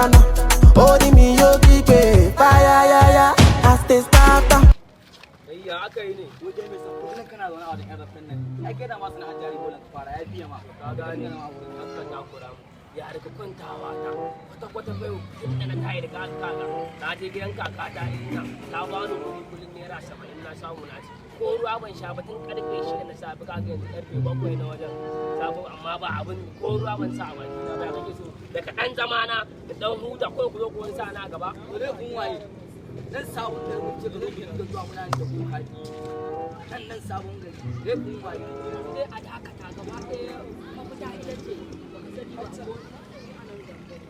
Ghana. Odi mi yogi pe fire ya ya. I stay starter. Ya aka yi ne wajen mai sako kullum kana zaune a wajen yan rafin nan ai kai da ma suna hajjari bolan ka fara ya biya ma ka gane hakan na kura mu ya rika kwantawa ta kwata bai tun da na tayi da kaga na je gidan kaka ta ina ta bani kuɗi kullum naira 70 na samu na ci ko ruwa ban sha ba tun karfe 6 na safe kaga yanzu karfe 7 na wajen sabo amma ba abin ko ruwa ban sa ba na ba kake so daga dan zamana da dan huta ko ku zo ku wani sa na gaba dole kun waye nan sabon da muke da rubi da zuwa muna da ku haji nan sabon gari dai kun waye dai a dakata gaba ɗaya mafita ita ce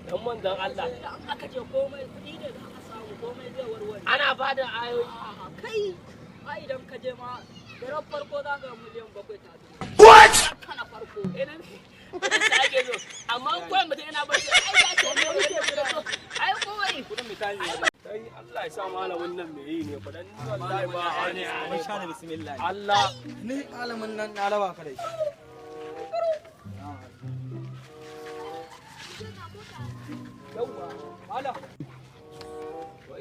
dan manzon Allah aka ce komai kuɗi ne za a samu komai zai warware ana bada ayoyi kai a idan ka je ma garan farko za ka miliyan 7 ta what kana farko idan da ake zo amma kawai mutum yana bacci ai ya ce ne ai kawai kudin misali sai Allah ya sa malamin nan me yi ne fadan wallahi ba ne mun sha da bismillah Allah ni malamin nan na raba ka da shi yawa malam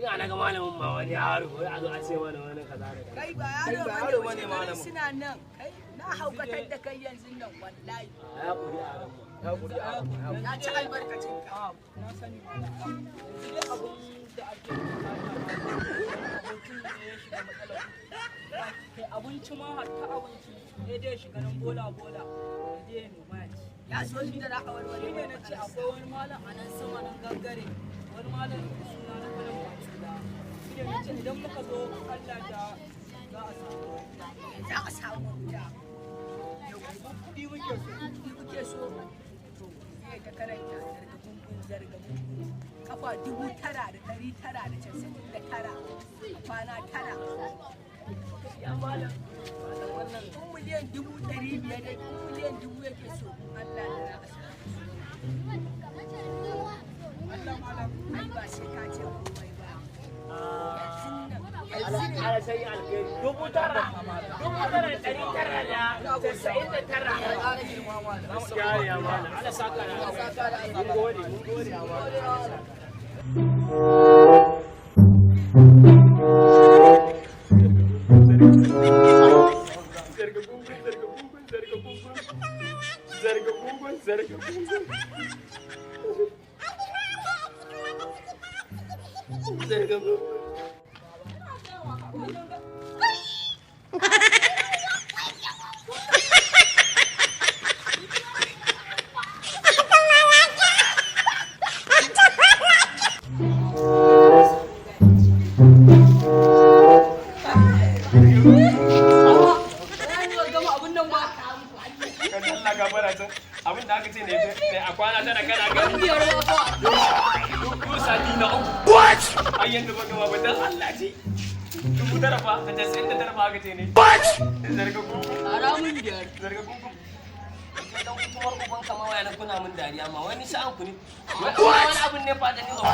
ina naga malamin ma wani yaro a zo a ce mana wani kaza da kai ba yaro bane malamin suna nan kai na haukatar da kai yanzu nan wallahi ya kuri a ran ya kuri a ran na ci albarkacin ka na sani malam yanzu abun da ake kai abinci ma hatta abinci ne dai shiga nan bola dai noma ya so shi da raka warware ne na ce akwai wani malam a nan sama nan gangare wani malam suna na kalan wato da shi ne ce idan muka zo Allah da za a samu da kuɗi muke so to sai ta karanta zarga gungun kafa 9,999 kwana tara ya malam wannan miliyan 500 da miliyan 1000 yake so Allah da Allah malam ai ba sai ka ce komai ba ala sai alheri 9,999 ya malam ala saka da mun gode ya malam abin da aka ce ne a kwana tana kana gani yau sati na uku what ai yanda ba gaba ba dan Allah ce 9,099 aka ce ne what zarga gugu haramun biyar zarga gugu dan kuma uban kama waya na kuna mun dariya ma wani sa'an ku ne wani abin ne fa da ni ba